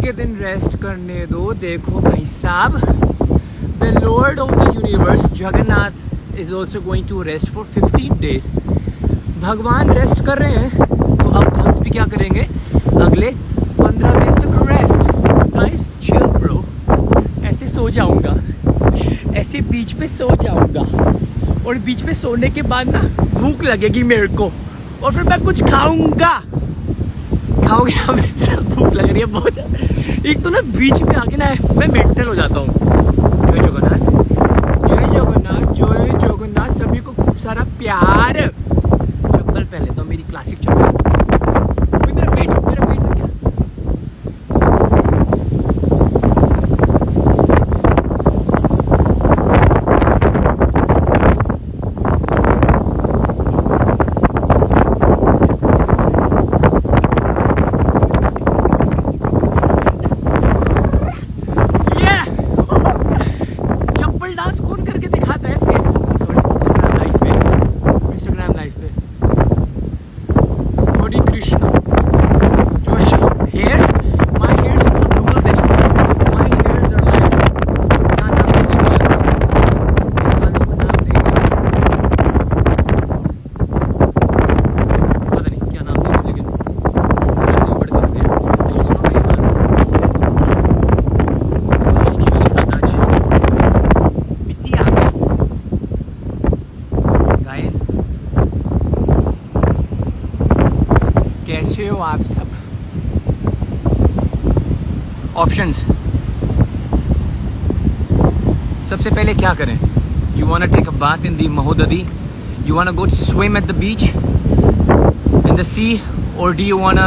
के दिन रेस्ट करने दो। देखो भाई साहब, the lord of the universe Jagannath is also going to rest for 15 days. भगवान रेस्ट कर रहे हैं तो अब भक्त भी क्या करेंगे, अगले 15 दिन तक रेस्ट। गाइस चिल ब्रो, ऐसे सो जाऊंगा, ऐसे बीच पे सो जाऊंगा और बीच पे सोने के बाद ना भूख लगेगी मेरे को और फिर मैं कुछ खाऊंगा। मेरे साथ भूख लग रही है बहुत ज़्यादा। एक तो ना बीच में आके ना मैं मेंटल हो जाता हूँ। जय जगन्नाथ, जय जगन्नाथ, जय जगन्नाथ। सभी को खूब सारा प्यार। चप्पल पहन लेता हूँ, मेरी क्लासिक चप्पल। मेरा पेट में क्या हो आप सब। ऑप्शंस, सबसे पहले क्या करें? You want take a bath in the Mahodadhi, you want go swim at the beach in the sea, or do you want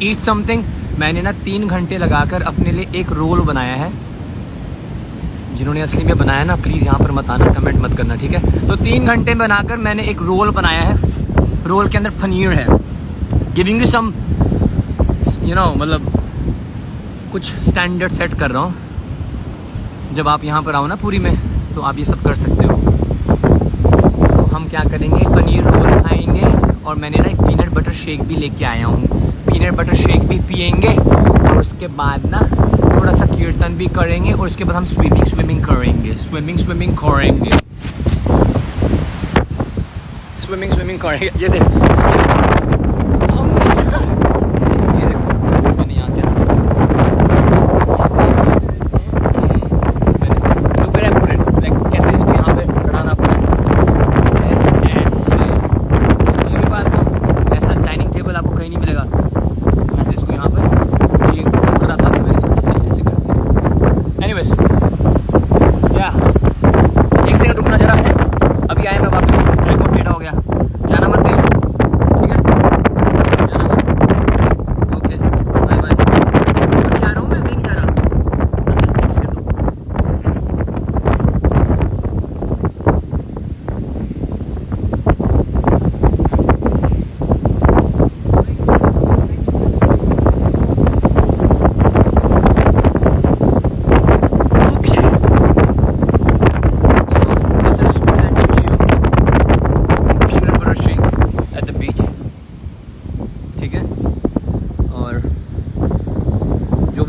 eat something? मैंने ना 3 घंटे लगाकर अपने लिए एक रोल बनाया है। जिन्होंने असली में बनाया ना प्लीज़ यहाँ पर मत आना, कमेंट मत करना, ठीक है? तो 3 घंटे बनाकर मैंने एक रोल बनाया है। रोल के अंदर पनीर है। गिविंग यू सम मतलब कुछ स्टैंडर्ड सेट कर रहा हूँ। जब आप यहाँ पर आओ ना पूरी में तो आप ये सब कर सकते हो। तो हम क्या करेंगे, पनीर रोल खाएंगे और मैंने ना एक पीनट बटर शेक भी लेके आया हूँ। पीनट बटर शेक भी पियेंगे और उसके बाद ना थोड़ा सा कीर्तन भी करेंगे और उसके बाद हम स्विमिंग करेंगे। स्विमिंग करेंगे। ये देखो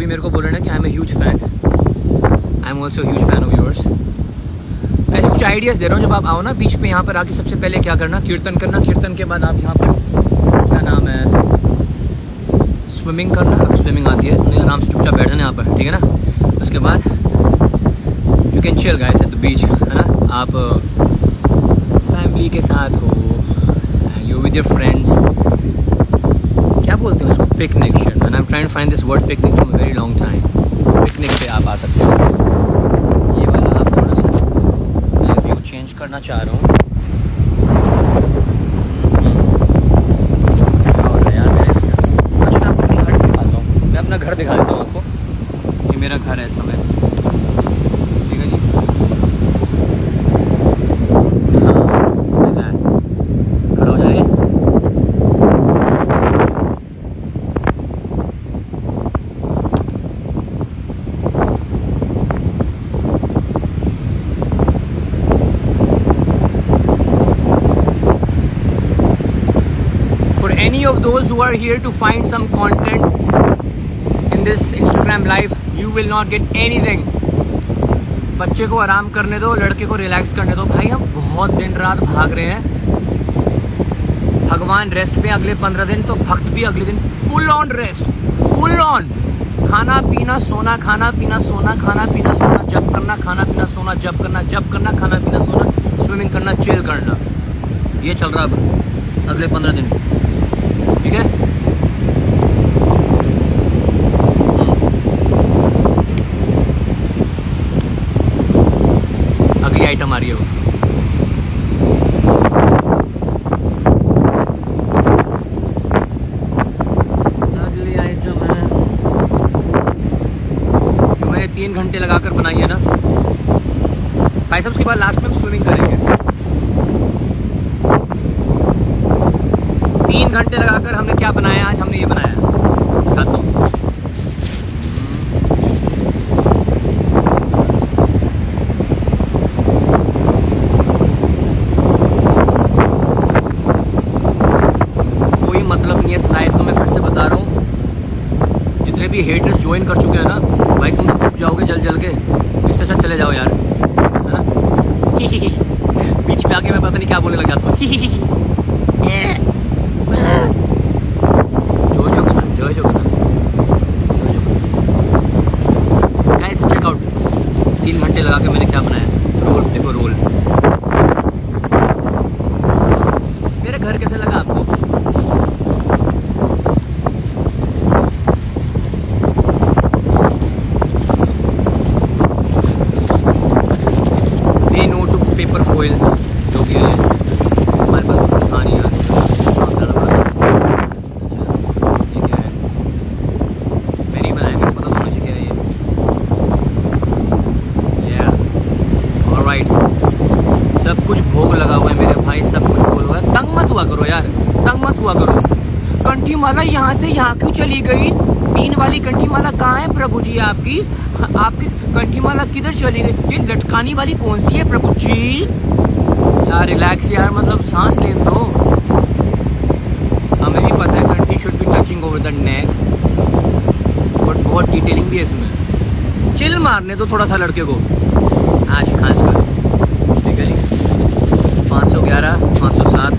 मेरे को बोल रहे हैं कि I am a huge fan, I am also huge fan of yours. ऐसे कुछ आइडियाज़ दे रहा हूँ। जब आप आओ ना बीच पे यहाँ पर आके सबसे पहले क्या करना, कीर्तन करना। कीर्तन के बाद आप यहाँ पर क्या नाम है, स्विमिंग करना। अगर स्विमिंग आती है तो आराम से चुपचाप बैठना यहाँ पर, ठीक है ना? उसके बाद you can chill guys eight the बीच, है ना? आप फैमिली के साथ हो, यू विद योर फ्रेंड्स, क्या बोलते हैं उसको, picnic. And I am trying to find this word picnic from a very long time. Picnic पे आप आ सकते हो। ये वाला आप थोड़ा सा मैं व्यू चेंज करना चाह रहा हूँ। यार मैं आपको अपनी घर दिखाता हूँ। मैं अपना घर दिखा देता हूँ आपको। ये मेरा घर है इस समय, ठीक है जी? हाँ, खड़ा हो जाइए। Any of those who are here to find some content in this Instagram live, you will not get anything. बच्चे को आराम करने दो, लड़के को रिलैक्स करने दो. भाई हम बहुत दिन रात भाग रहे हैं. भगवान रेस्ट पे अगले 15 दिन, तो भक्त भी अगले दिन full on rest, full on. खाना पीना सोना, खाना पीना सोना, खाना पीना सोना, जब करना खाना पीना सोना, जब करना खाना पीना सोना, स्विमिंग करना, चिल करना. ये चल रहा अब अगले 15 दिन. ठीक है. अगली आइटम आ रही है वो. अगली आइटम है जो मैंने 3 घंटे लगाकर बनाई है ना भाई साहब. उसके बाद लास्ट में हम स्विमिंग करेंगे. 3 घंटे लगाकर हमने क्या बनाया आज. हमने ये बनाया, दिखाता हूँ. कोई मतलब नहीं है इस लाइफ को, मैं फिर से बता रहा हूँ. जितने भी हेटर्स ज्वाइन कर चुके हैं ना भाई, तुम डूब जाओगे जल जल के. इससे अच्छा चले जाओ यार, है ना. बीच पे आके मैं पता नहीं क्या बोलने लग जाता हूँ. गाइस चेक आउट 3 घंटे लगा के मैंने क्या बनाया. रोल देखो, रोल. मेरे घर कैसे लगा आपको. से नो टू पेपर फॉइल, जो भी है हमारे पास कुछ था नहीं यार. ठीक है, मैंने ही बनाया, मेरे को पता होना चाहिए ये. ऑलराइट, सब कुछ भोग लगा हुआ है मेरे भाई, सब कुछ भोग लगा. तंग मत हुआ करो यार, तंग मत हुआ करो. कंठी माला यहाँ से यहाँ क्यों चली गई. 3 वाली कंठी माला कहाँ है प्रभु जी आपकी. आपकी कंठी माला किधर चली गई. ये लटकानी वाली कौन सी है प्रभु जी. यार रिलैक्स यार, मतलब सांस लेने दो. हमें भी पता है कंठी should be touching over the neck, but बहुत डिटेलिंग भी है इसमें. चिल मारने दो थोड़ा सा लड़के को आज खास कर. ठीक है जी. 511, 507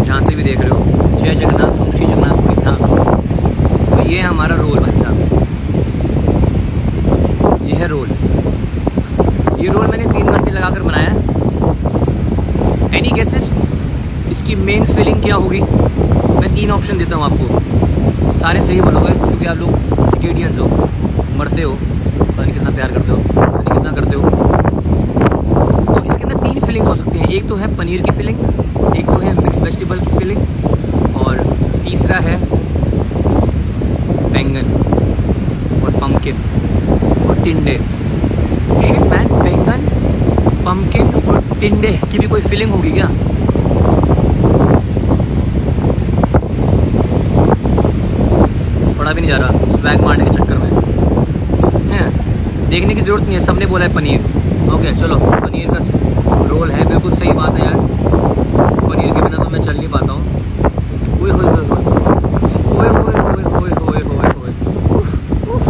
जहाँ से भी देख रहे हो, जय जगन्नाथ, श्री जगन्नाथ था. तो ये है हमारा रोल भाई साहब. ये है रोल. ये रोल मैंने 3 घंटे लगाकर बनाया. एनी गेसेस इसकी मेन फीलिंग क्या होगी. मैं 3 ऑप्शन देता हूँ आपको, सारे सही बोलोगे क्योंकि आप लोग वेजिटेरियंस हो, मरते हो, पता नहीं कितना प्यार करते हो, पता नहीं कितना करते हो. तो इसके अंदर 3 फीलिंग्स हो सकती हैं. एक तो है पनीर की फीलिंग, एक तो है मिक्स वेजिटेबल की फीलिंग, और तीसरा है बैंगन और पम्पकिन और टिंडे. शिट मैन, बैंगन, पम्पकिन और टिंडे की भी कोई फीलिंग होगी क्या. पढ़ा भी नहीं जा रहा स्वैग मारने के चक्कर में है. देखने की जरूरत नहीं है, सबने बोला है पनीर. ओके चलो, पनीर का रोल है. बिल्कुल सही बात है यार, पनीर के बिना तो मैं चल नहीं पाता हूँ. ओए होए होए होए होए होए होए होए होए होए. उफ उफ.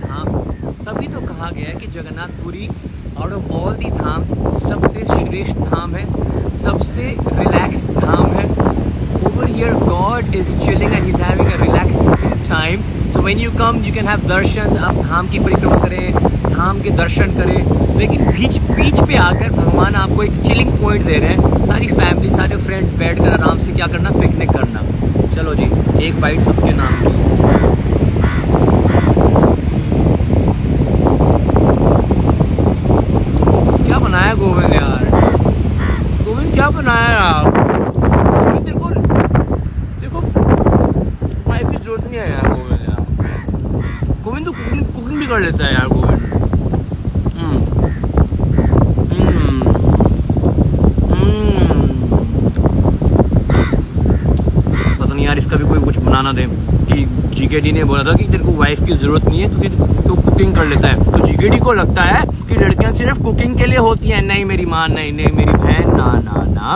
हाँ, तभी तो कहा गया है कि Jagannath Puri out of all the dhams सबसे श्रेष्ठ धाम है, सबसे रिलैक्स धाम है. Over here God is chilling and he's having a relaxed time. So when you come you can have दर्शन. आप धाम की परिक्रमा करें, धाम के दर्शन करें, लेकिन बीच पे आकर भगवान आपको एक चिलिंग पॉइंट दे रहे हैं. सारी फैमिली, सारे फ्रेंड्स बैठ कर आराम से क्या करना, पिकनिक करना. चलो जी, एक बाइट सबके नाम की. क्या बनाया गोविंद यार, गोविंद क्या बनाया यार. गोविंद तेरे को देखो वाइफ की जरूरत नहीं है यार. गोविंद यार, गोविंद तो कुकिंग भी कर लेता है यार. गोविंद पता नहीं यार इसका भी कोई कुछ बनाना दे कि जीकेडी ने बोला था कि तेरे को वाइफ की ज़रूरत नहीं है क्योंकि तो कुकिंग कर लेता है। तो जीकेडी को लगता है कि लड़कियां सिर्फ कुकिंग के लिए होती हैं। नहीं मेरी माँ, नहीं नहीं मेरी बहन, ना ना ना,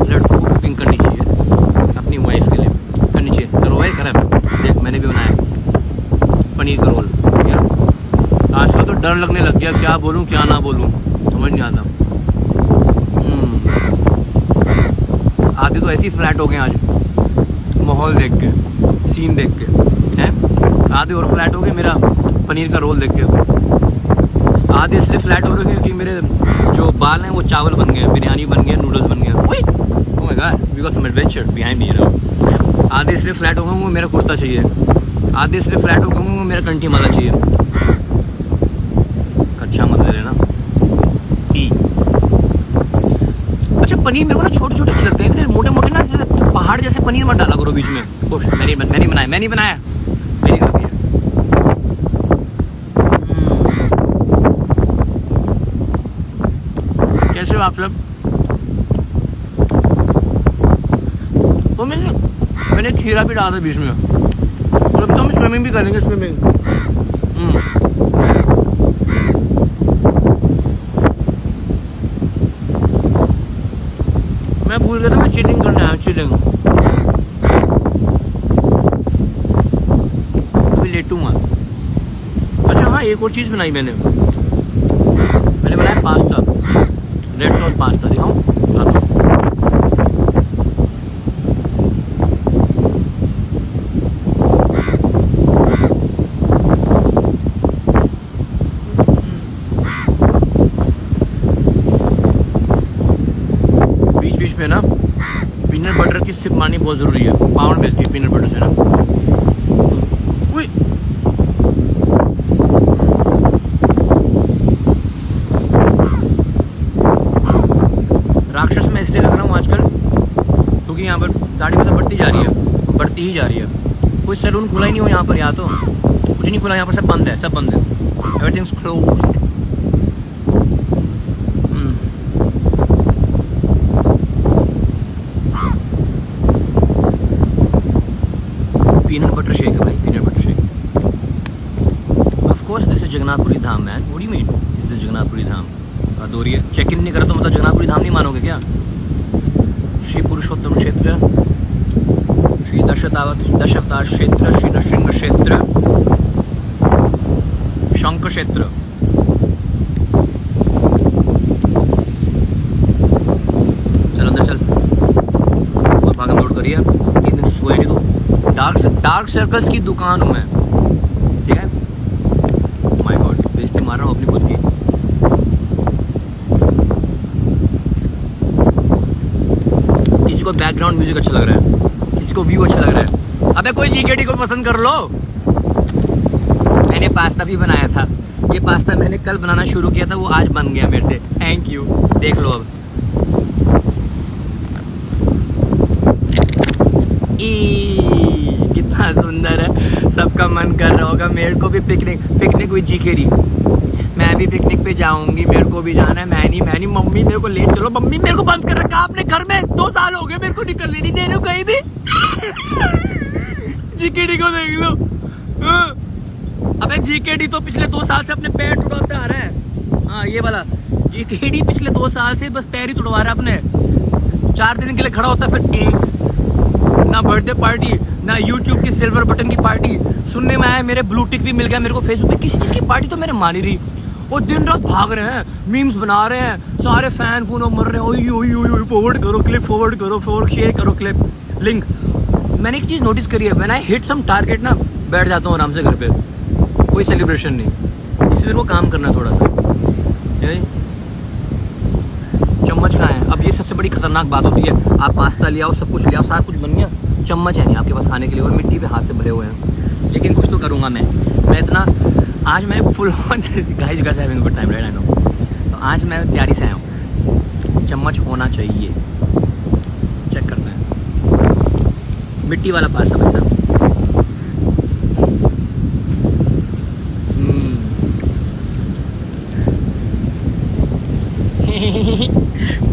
लड़कों को कुकिंग करनी चाहिए अपनी वाइफ के लिए, करनी चाहिए। करो भाई, कर। देख मैंने भी बनाया पनीर का रोल यार। आजकल तो डर लगने लग गया, क्या बोलूँ क्या ना बोलूँ, समझ नहीं आता। आधे तो ऐसे ही फ्लैट हो गए आज, माहौल देख के, सीन देख के हैं। आधे और फ्लैट हो गए मेरा पनीर का रोल देख के। आधे इसलिए फ्लैट हो रहे हैं क्योंकि मेरे जो बाल हैं वो चावल बन गए, बिरयानी बन गया, नूडल्स बन गया। Oh my god, we got some adventure behind me, you know. आधे इसलिए फ्लैट हो गए वो मेरा कुर्ता चाहिए, आधे इसलिए फ्लैट हो गए वो मेरा कंठी माला चाहिए। अच्छा मत ले लेना। अच्छा पनीर मेरे को ना छोटे छोटे अच्छे लगते हैं, मोटे मोटे ना पहाड़ जैसे पनीर मत डाला करो बीच में। मैंने बनाया, मैंने बनाया, मेरी गलती है। कैसे हो आप सब? तो मैंने खीरा भी डाला था बीच में, और अब तो हम स्विमिंग भी करेंगे, स्विमिंग। मैं भूल गया था मैं चिलिंग करने आया, चिलिंग। अभी लेटूंगा। अच्छा हाँ, एक और चीज़ बनाई मैंने बनाया पास्ता, रेड सॉस पास्ता। दिखाऊं? बीच में ना पीनट बटर की सिप मारनी बहुत ज़रूरी है। पाउंड मिलती है पीनट बटर से ना। राक्षस में इसलिए लग रहा हूँ आजकल क्योंकि यहाँ पर दाढ़ी मतलब बढ़ती जा रही है, बढ़ती ही जा रही है। कोई सैलून खुला ही नहीं हो यहाँ पर, यहाँ तो कुछ नहीं खुला, यहाँ पर सब बंद है, सब बंद है, everything's closed. Peanut butter shake है भाई, peanut butter shake. Of course this is Jagannath Puri Dham man, what do you mean this is Jagannath Puri Dham? बात हो रही है, चेक इन नहीं करा तो मतलब जगन्नाथपुरी धाम नहीं मानोगे क्या? श्री पुरुषोत्तम क्षेत्र, श्री दशावतार क्षेत्र, श्री नृसिंह क्षेत्र, शंकर क्षेत्र। चल अंदर चल, बहुत भागम दौड़ करिए, 3 दिन से सोया नहीं तो। डार्क सर्कल्स की दुकान हूँ मैं, ठीक है? माय गॉड, बेइज्जती मार रहा हूँ अपनी खुद की। किसी को बैकग्राउंड म्यूजिक अच्छा लग रहा है, किसी को व्यू अच्छा लग रहा है। अबे कोई जीकेडी को पसंद कर लो। मैंने पास्ता भी बनाया था, ये पास्ता मैंने कल बनाना शुरू किया था, वो आज बन गया मेरे से। Thank you. देख लो अब। कितना सुंदर है, सबका मन कर रहा होगा मेरे को भी पिकनिक विद जीकेडी। मैं भी पिकनिक पे जाऊंगी, मेरे को भी जाना है। मैनी मम्मी मेरे को ले चलो। मम्मी मेरे को बंद कर रखा आपने घर में, 2 साल हो गए मेरे को निकलने नहीं दे रहे हो कहीं भी। जीकेडी को देख लो। अबे जीकेडी तो पिछले 2 साल से अपने पैर टुटाते आ रहा है। हाँ ये वाला जीकेडी पिछले 2 साल से बस पैर ही तुड़वा रहा है अपने। 4 दिन के लिए खड़ा होता है, फिर ना बर्थडे पार्टी, ना यूट्यूब की सिल्वर बटन की पार्टी। सुनने में आया मेरे ब्लू टिक भी मिल गया मेरे को फेसबुक पे। किसी चीज की पार्टी तो मैंने मानी रही। वो दिन रात भाग रहे हैं, मीम्स बना रहे हैं, सारे फैन फोन मर रहे हैं। ओई ओई ओई, फॉरवर्ड करो क्लिप, फॉरवर्ड करो, शेयर करो क्लिप, लिंक। मैंने एक चीज नोटिस करी है, when I hit some target ना, बैठ जाता हूँ आराम से घर पे, कोई सेलिब्रेशन नहीं। इसमें मेरे को काम करना है थोड़ा सा। चम्मच कहाँ है? अब ये सबसे बड़ी खतरनाक बात होती है, आप पास्ता ले आओ, सब कुछ ले आओ, सारा कुछ बन गया, चम्मच है नहीं आपके पास खाने के लिए, और मिट्टी पे हाथ से भरे हुए हैं। लेकिन कुछ तो करूँगा मैं इतना। आज मैंने full guys guys having good time right, I know. तो आज मैं तैयारी से आया हूँ, चम्मच होना चाहिए, चेक करना है। मिट्टी वाला पास्ता भाई साहब।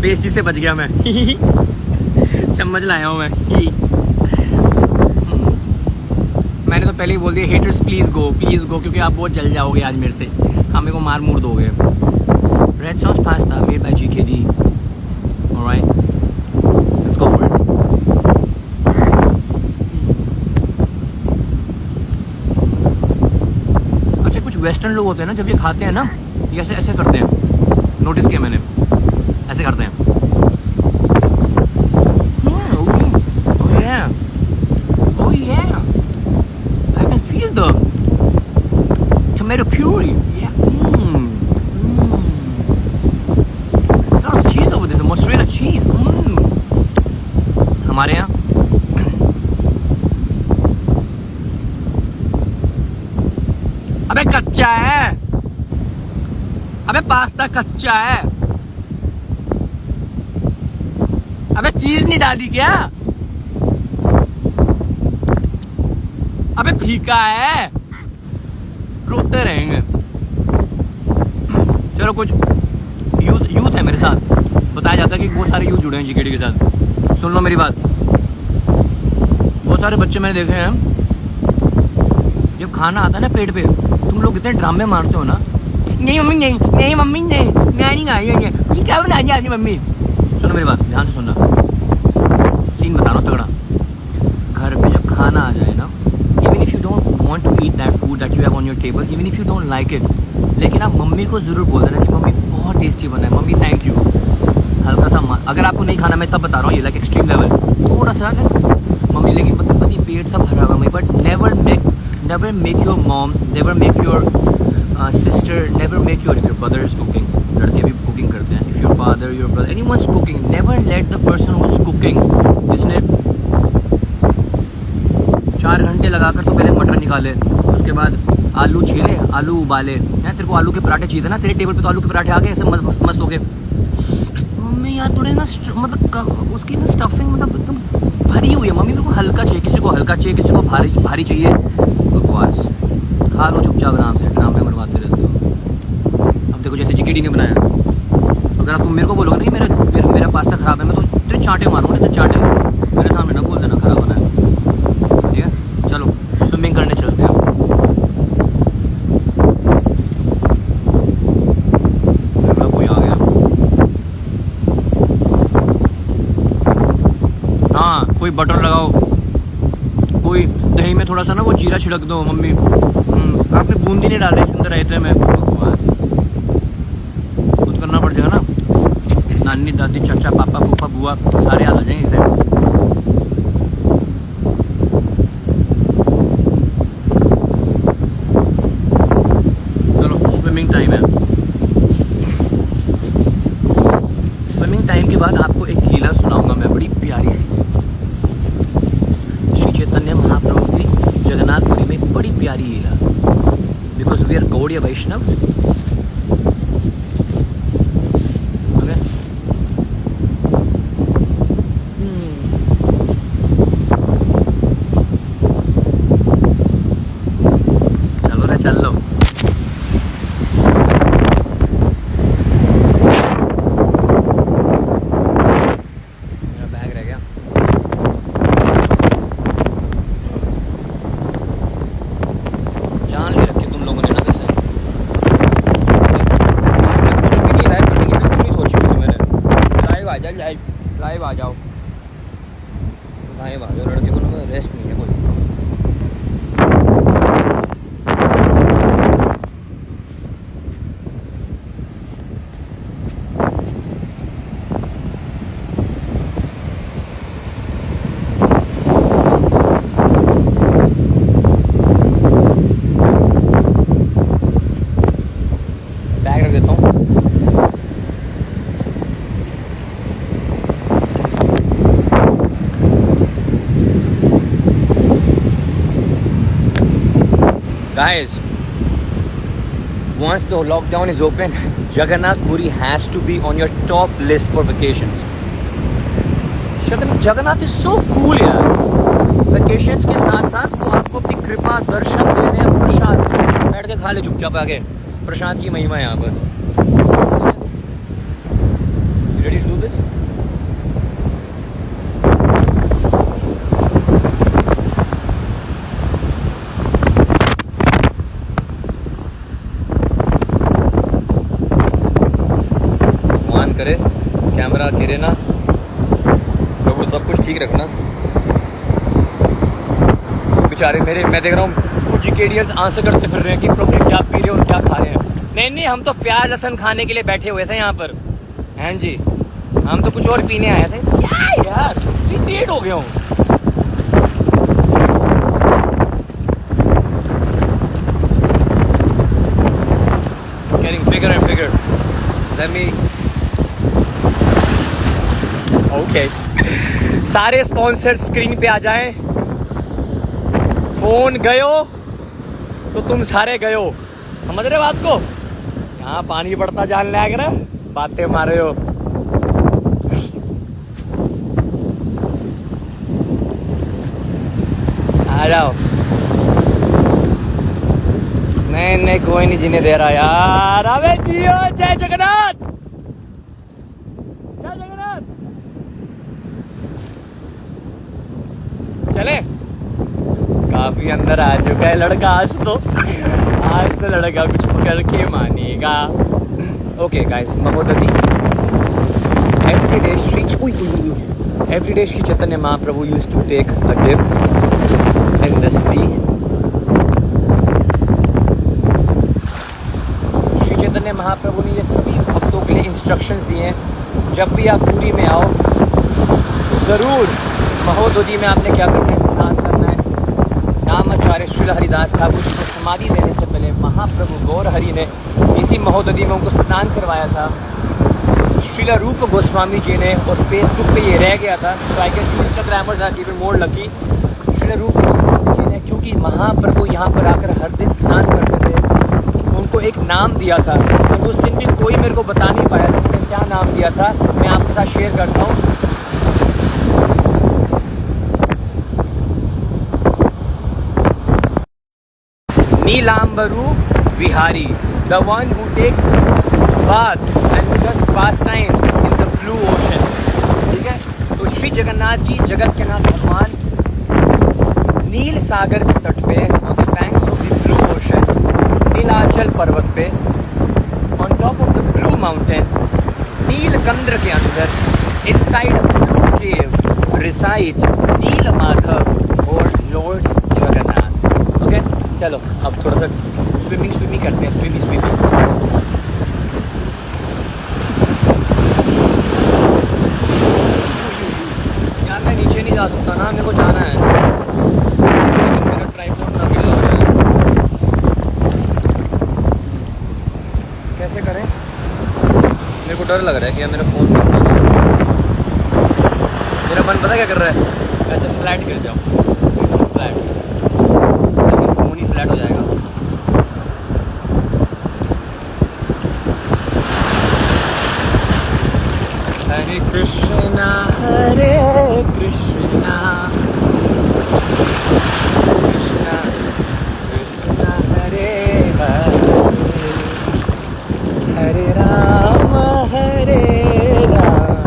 बेइज्जती से बच गया मैं। चम्मच लाया हूँ मैं। मैंने तो पहले ही बोल दिया हेटर्स प्लीज़ गो क्योंकि आप बहुत जल जाओगे आज मेरे से, हाँ मेरे को मार मूर दोगे। Red sauce pasta made by GKD। Alright, let's go for it. अच्छा, कुछ वेस्टर्न लोग होते हैं ना, जब ये खाते हैं ना, ये ऐसे ऐसे करते हैं, नोटिस किया मैंने, ऐसे करते हैं। The tomato puree, yeah. There's a lot of cheese over this, mozzarella cheese. हमारे यहाँ अबे कच्चा है, अबे पास्ता कच्चा है, अबे चीज नहीं डाली क्या, अबे फीका है, रोते रहेंगे। चलो, कुछ यूथ है मेरे साथ, बताया जाता है कि बहुत सारे यूथ जुड़े हैं GKD के साथ। सुन लो मेरी बात, बहुत सारे बच्चे मैंने देखे हैं, जब खाना आता है ना प्लेट पे, तुम लोग इतने ड्रामे मारते हो ना, नहीं मम्मी नहीं, नहीं मम्मी नहीं, मैं नहीं खाई, ये क्या बना दिया मम्मी। सुनो मेरी बात, ध्यान से सुनना, सीन बता रहा हूँ तगड़ा। घर पे जब खाना आ जाए ना, even if you don't want to eat that food that you have on your table, even if you don't like it, लेकिन आप मम्मी को ज़रूर बोल देना कि मम्मी बहुत टेस्टी बना है, मम्मी थैंक यू। हल्का सा अगर आपको नहीं खाना, मैं तब बता रहा हूँ, ये लाइक एक्सट्रीम लेवल, थोड़ा सा ना मम्मी, लेकिन पता पेट सब भरा हुआ mummy, but never make your mom, never make your sister, never make your brother is cooking, लड़के भी कुकिंग करते हैं, if your father, your brother, anyone's cooking, never let the person who is cooking, जिसने 4 घंटे लगाकर तो पहले मटर निकाले, उसके बाद आलू छीले, आलू उबाले हैं, तेरे को आलू के पराठे चाहिए थे ना, तेरे टेबल पे तो आलू के पराठे आ गए ऐसे मस्त मस्त हो गए। मम्मी यार थोड़े ना मतलब उसकी ना स्टफिंग मतलब एकदम भरी हुई है, मम्मी मेरे को हल्का चाहिए, किसी को हल्का चाहिए, किसी को भारी चाहिए। बकवास, खा लो चुपचाप आराम से, ड्रामे मरवाते रहते हो। अब देखो जैसे GKD ने बनाया, अगर आप तुम मेरे को बोलोगे ना कि मेरा पास्ता खराब है, मैं तो तेरे चांटे मारूंगा, तो चांटे मेरे सामने ना बोल देना खराब बना है, ठीक है। चलो स्विमिंग करने चलते हैं। कोई आ गया, हाँ कोई बटर लगाओ, कोई दही में थोड़ा सा ना वो जीरा छिड़क दो मम्मी, आपने बूंदी नहीं डाले इसके अंदर रायते में, खुद करना पड़ जाएगा ना, नानी दादी चाचा पापा फूफा बुआ सारे आ जाएंगे इसे। टाइम है, स्विमिंग टाइम के बाद आपको एक लीला सुनाऊंगा मैं, बड़ी प्यारी सी, श्री चैतन्य महाप्रभु की जगन्नाथपुरी में एक बड़ी प्यारी लीला, बिकॉज वी आर गौड़ीय वैष्णव। चलो रे चल लो, लाइव आ जाओ, लाइव आ जाओ, लड़के को ना रेस्ट नहीं है कोई। बैग रख देता हूँ। Guys, once the lockdown is open, Jagannath Puri has to be on your top list for vacations. Jagannath is so cool यार। Vacations के साथ साथ वो आपको अपनी कृपा दर्शन देने, प्रसाद बैठ के खा ले चुपचाप आके, प्रसाद की महिमा है यहाँ पर। You ready to do this? मेरे ना प्रभु सब कुछ ठीक रखना। बेचारे मेरे, मैं देख रहा हूँ कुछ जिकेडियंस आंसर करते फिर रहे हैं कि प्रभु क्या पी रहे और क्या खा रहे हैं। नहीं, हम तो प्याज लहसुन खाने के लिए बैठे हुए थे यहाँ पर। हैं जी, हम तो कुछ और पीने आए थे। क्या यार, इरिटेट हो गया हूँ। Getting bigger and bigger. Let me. Okay. सारे स्पॉन्सर स्क्रीन पे आ जाएं। फोन गयो तो तुम सारे गयो। समझ रहे बात को? यहाँ पानी पड़ता जान लग रहा, बातें मारे हो। आ जाओ। नहीं कोई नहीं जीने दे रहा यार। अबे जियो, जय जगन्नाथ, जय जगन्नाथ। चले, काफी अंदर आ चुका है लड़का। आज तो लड़का कुछ पकड़ के मानेगा। Okay guys, Mahodadhi every day Shri Chaitanya Mahaprabhu used to take a dip in the sea. Shri Chaitanya Mahaprabhu ने ये सभी भक्तों के लिए इंस्ट्रक्शंस दिए हैं। जब भी आप पुरी में आओ, जरूर महोदधि में आपने क्या करना है, स्नान करना है। नामाचार्य श्रील हरिदास ठाकुर जी को समाधि देने से पहले महाप्रभु गौर हरि ने इसी महोदधि में उनको स्नान करवाया था। श्रील रूप गोस्वामी जी ने, और फेसबुक पे ये रह गया था, तो I guess instagrammers are even more lucky. Shrila Roop Goswami जी ने, क्योंकि महाप्रभु यहाँ पर आकर हर दिन स्नान करते थे, उनको एक नाम दिया था। तो उस दिन भी कोई मेरे को बता नहीं पाया था कि क्या नाम दिया था। मैं आपके साथ शेयर करता हूँ। नीलांबरू Vihari, the one who takes bath and does pastimes in the blue ocean। ठीक है, तो श्री जगन्नाथ जी, जगत के नाथ भगवान, नील सागर के तट पे, on the banks of the blue ocean, Nilachal पर्वत पे, on top of the blue mountain, नीलकंद्र के अंदर, inside a blue cave resides Neelmadhav और लॉर्ड जगन्नाथ। ओके, चलो अब थोड़ा सा स्विमिंग करते हैं। स्विमिंग यार, मैं नीचे नहीं जा सकता ना, मेरे को जाना है, लेकिन मेरा ट्राइपॉड ना गिर रहा है। कैसे करें? मेरे को डर लग रहा है कि यार मेरा फ़ोन मेरा मन पता क्या कर रहा है, ऐसे फ्लैट गिर जाऊँ, फ्लैट हो जाएगा। हरे कृष्णा कृष्णा कृष्णा हरे हरे, हरे राम हरे राम,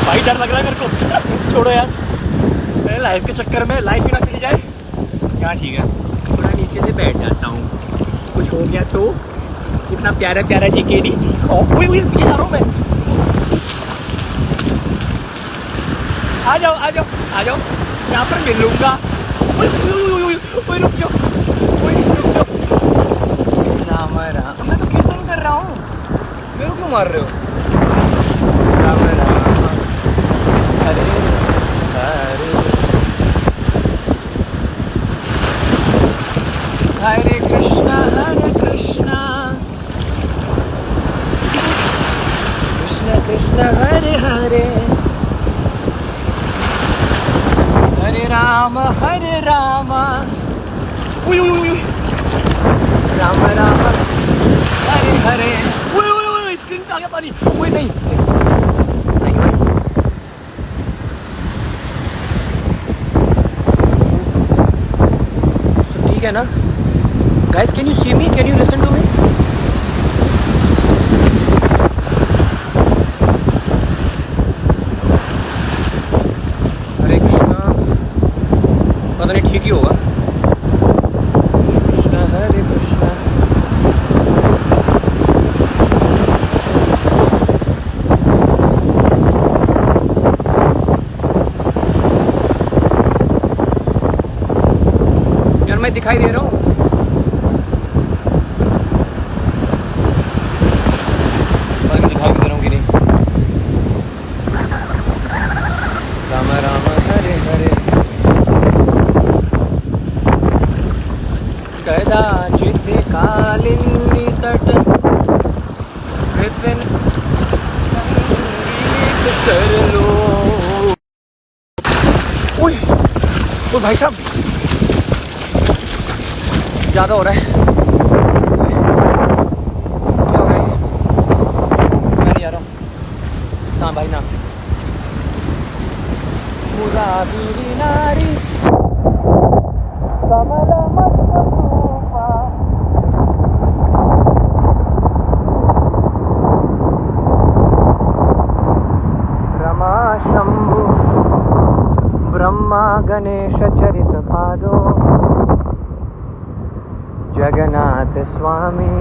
भाई डर लग रहा है मेरे को। छोड़ो यार, मेरे लाइफ के चक्कर में लाइफ ही ना चली जाए। क्या ठीक है, थोड़ा नीचे से बैठ जाता हूँ, कुछ हो गया तो। इतना प्यारा प्यारा जीकेडी, पीछे जा रहा हूँ मैं। आ जाओ, यहाँ पर मिलूंगा। रुक जाओ। राम राम, मैं तो कीर्तन कर रहा हूँ, मेरे को क्यों मार रहे हो? राम राम हरे हरे, हरे कृष्णा कृष्णा कृष्णा हरे हरे, हरे राम राम राम हरे हरे। स्क्रीन पे आ गया पानी। नहीं ठीक है ना guys, can you see me, can you listen to me? हरे कृष्णा, पता नहीं ठीक ही होगा। कृष्णा हरे कृष्णा दिखाई दे रहा हूँ? पता नहीं दिखाई दे रहा हूँ कि नहीं। राम राम हरे हरे कदाचित् कालिंदी तट विपिन संगीत कर लो। ओए ओ भाई साहब, ज़्यादा हो रहा है। क्या हो रहा है? मैं नहीं जा रहा हूँ ना भाई ना। मुरारी नारी कमला मस्तूपा रमा शंभु ब्रह्मा गणेश चरित पादो जगन्नाथ स्वामी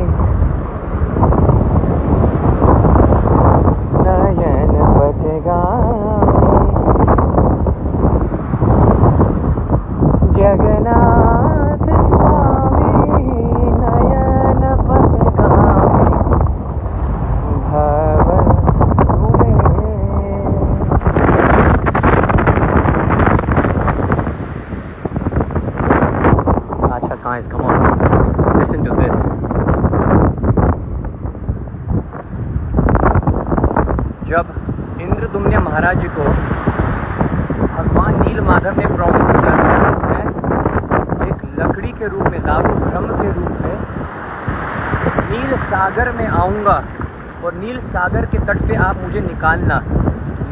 नयन पथगामी जगन्नाथ स्वामी नयन पथगामी भव अच्छा guys, come on, listen to this. जब इंद्रदुम्न महाराज जी को भगवान नील माधव ने प्रॉमिस किया मैं एक लकड़ी के रूप में, दारू ब्रह्म के रूप में नील सागर में आऊँगा और नील सागर के तट पे आप मुझे निकालना।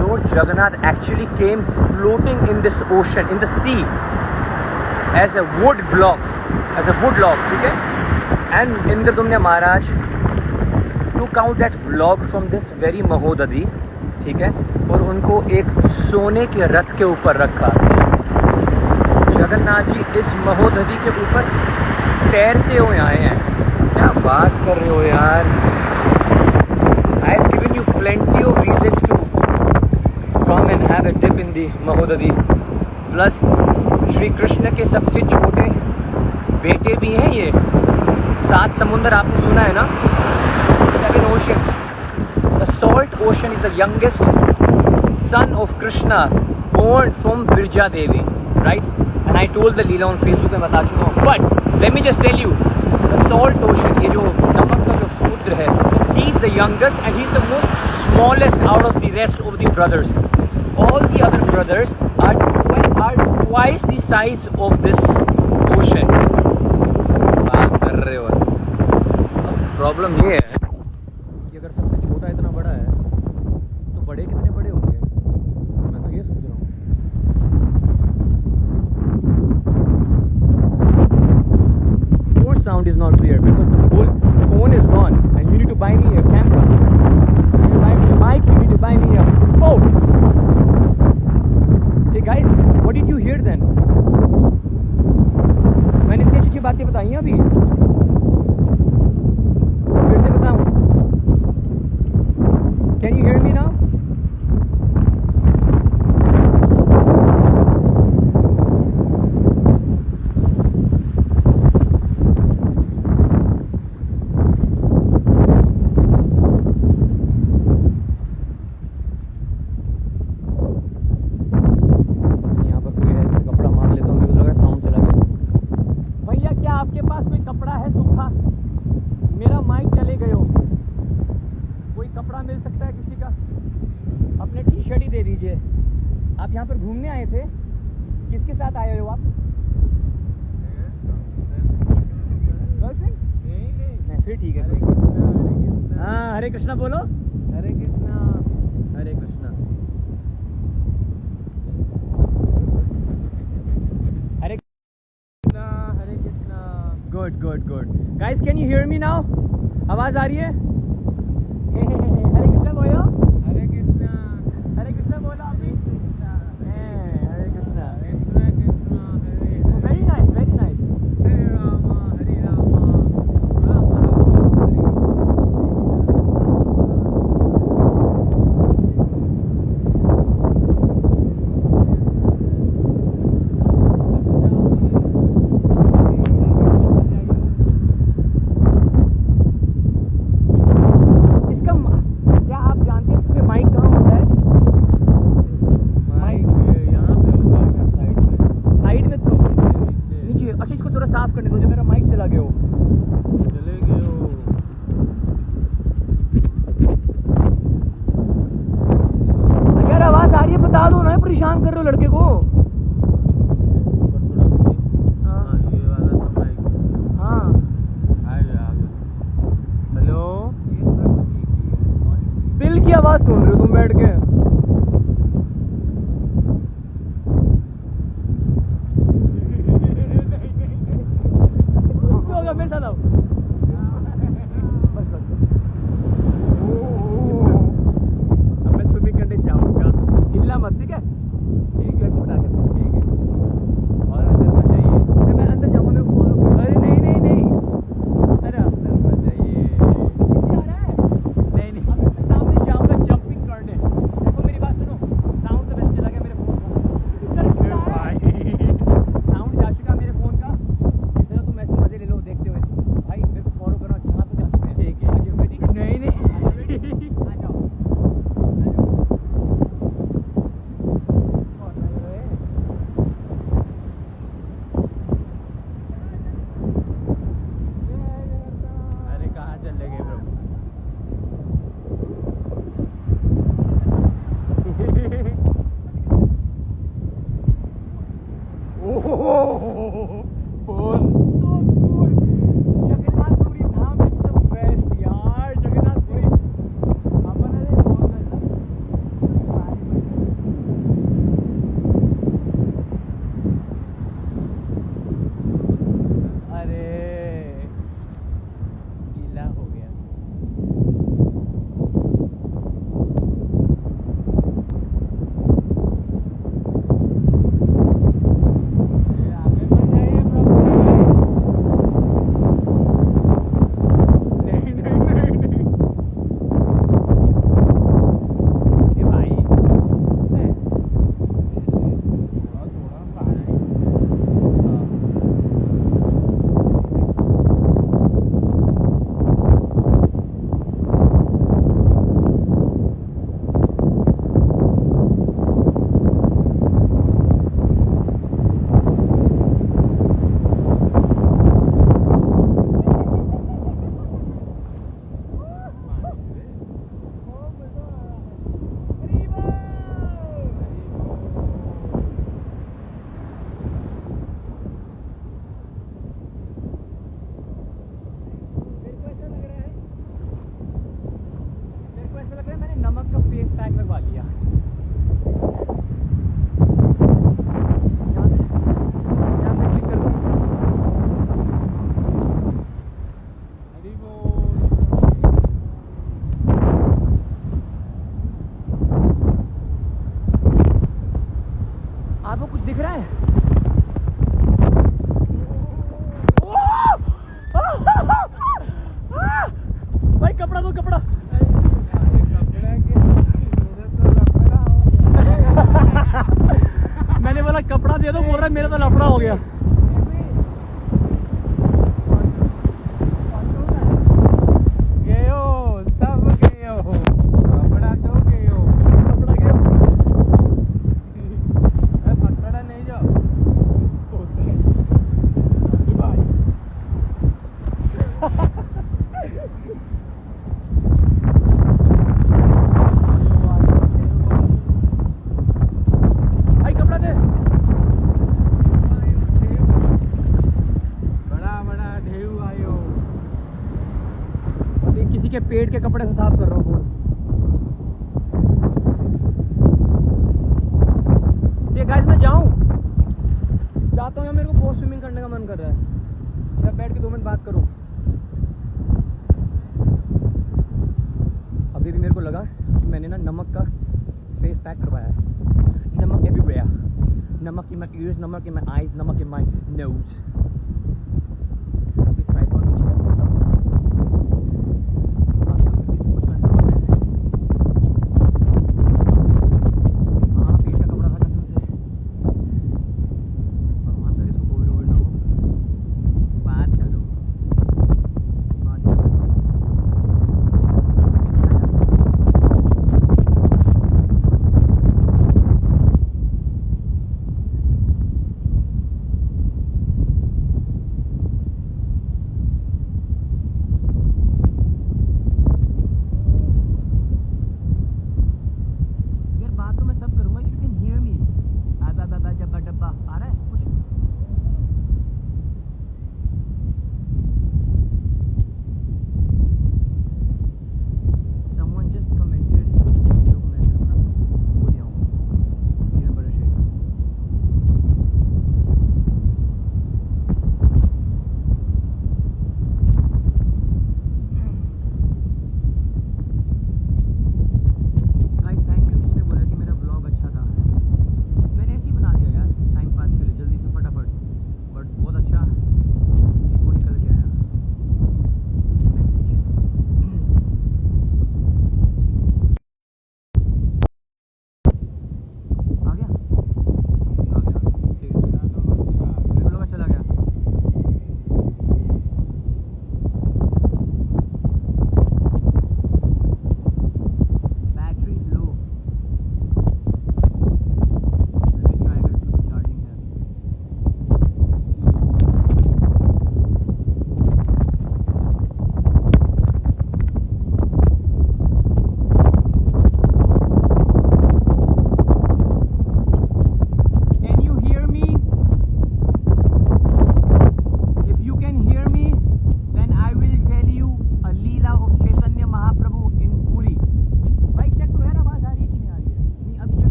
Lord Jagannath actually came floating in this ocean, in the sea, as a wood block, ठीक है? And Indradyumna Maharaj took out that block from this very महोदधि, ठीक है? और उनको एक सोने के रथ के ऊपर रखा। जगन्नाथ जी इस महोदधि के ऊपर तैरते हुए आए हैं। क्या बात कर रहे हो यार? I have given you plenty of reasons to come and have a dip in the महोदधि. Plus Shri Krishna के सबसे छोटे बेटे भी हैं ये। 7 समुंदर आपने सुना है ना? 7 oceans. The salt ocean is the youngest son of Krishna, born from Virja Devi, right? And I told the Leela on Facebook में बता चुका हूँ. But let me just tell you, the salt ocean, ये जो नमक का जो समुद्र है, he is the youngest and he is the most smallest out of the rest of the brothers. All the other brothers are twice the size of this ocean. बात कर रहे हो? प्रॉब्लम ये है कि अगर सबसे छोटा इतना बड़ा है तो बड़े कितने बड़े होंगे? मैं तो ये सोच रहा हूँ। Your sound is not clear because the whole phone is gone and you need to buy me a camera. You need to buy me a mic, you need to buy me a phone. Hey guys, what did you hear then? मैंने इतनी अच्छी बातें बताई हैं अभी। फिर से बताऊं? Can you hear me now? यहाँ पर कोई ऐसे कपड़ा मार लेता हूँ, मेरे को लग रहा है साउंड चला गया। भैया क्या आपके पास कोई कपड़ा है सूखा? मेरा माइक चले गए हो। कोई कपड़ा मिल सकता है किसी का? अपने टी शर्ट ही दे दीजिए। आप यहाँ पर घूमने आए थे? किसके साथ आए हो आप? गर्लफ्रेंड? नहीं, फिर ठीक है। हाँ, हरे कृष्णा बोलो। Hare Krishna, Hare Krishna, Hare Krishna, Hare Krishna. Good good good. Guys, can you hear me now? आवाज आ रही है? हरे कृष्णा बोलो। हरे कृष्णा, हरे कृष्णा बोलो अभी। Hare Krishna, Krishna Krishna Hare. Very nice, very nice. Hare Rama, Hare Rama, Ram Ram Hare. परेशान कर रहे हो लड़के को? दिल की आवाज सुन रहे हो तुम बैठ के? मेरे साथ आओ। बस बस अब मैं स्विमिंग करने जाऊंगा, हिलना मत, ठीक है? ठीक है, बता के ठीक है। और अंदर मत जाइए। मैं अंदर जाऊंगा, मैं फॉलो। अरे नहीं नहीं नहीं, अरे अंदर मत जाइए। आ रहा है? नहीं नहीं, अब मैं सामने जाऊंगा जंपिंग करने। देखो मेरी बात सुनो, साउंड तो बेस्ट चला गया मेरे फोन का। साउंड जा चुका मेरे फोन का। इधर तुम ऐसे मजे ले लो देखते हुए। भाई मेरे को फॉलो करो, जहाँ तो जा सकते हैं। ठीक है, नहीं नहीं आ जाओ। अरे कहाँ चले गए प्रभु? Phone Jagannath Puri Dham is the best यार। जगन्नाथपुरी अरे गीला हो गया। आगे मत जाइए प्रभु। नहीं नहीं नहीं नहीं, ये भाई थोड़ा थोड़ा पानी। मेरे को ऐसा लग रहा है मैंने नमक का फेस पैक लगवा लिया। यहाँ पे क्लिक कर दो। आपको कुछ दिख रहा है? भाई कपड़ा दो, कपड़ा। मैंने बोला कपड़ा दे दो, बोल रहा है मेरा तो लफड़ा हो गया। गए हो सब, गए हो कपड़ा दो, गए हो कपड़ा, गए हो पकड़ा नहीं जाओ भाई। भाई कपड़ा दे। बड़ा बड़ा ढेऊ आयो। किसी के पेट के कपड़े से साफ कर रहा हूँ फोन। ठीक है गाइस, मैं जाऊँ जाता हूँ यार, मेरे को बहुत स्विमिंग करने का मन कर रहा है। मैं बैठ के 2 मिनट बात करूँ। अभी भी मेरे को लगा कि मैंने ना नमक का फेस पैक करवाया है। नमक एवरीवेयर, नमक इन माई ईयर्स, नमक इन माई आईज, नमक इन माई नोज। अभी ट्राइपॉड नीचे रखता हूँ। हाँ, पेट का कपड़ा था कसम से। भगवान करे इसको कोविड वोविड ना हो। बात करो, बात करो।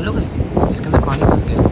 लोगे? इसके अंदर पानी फंस गया।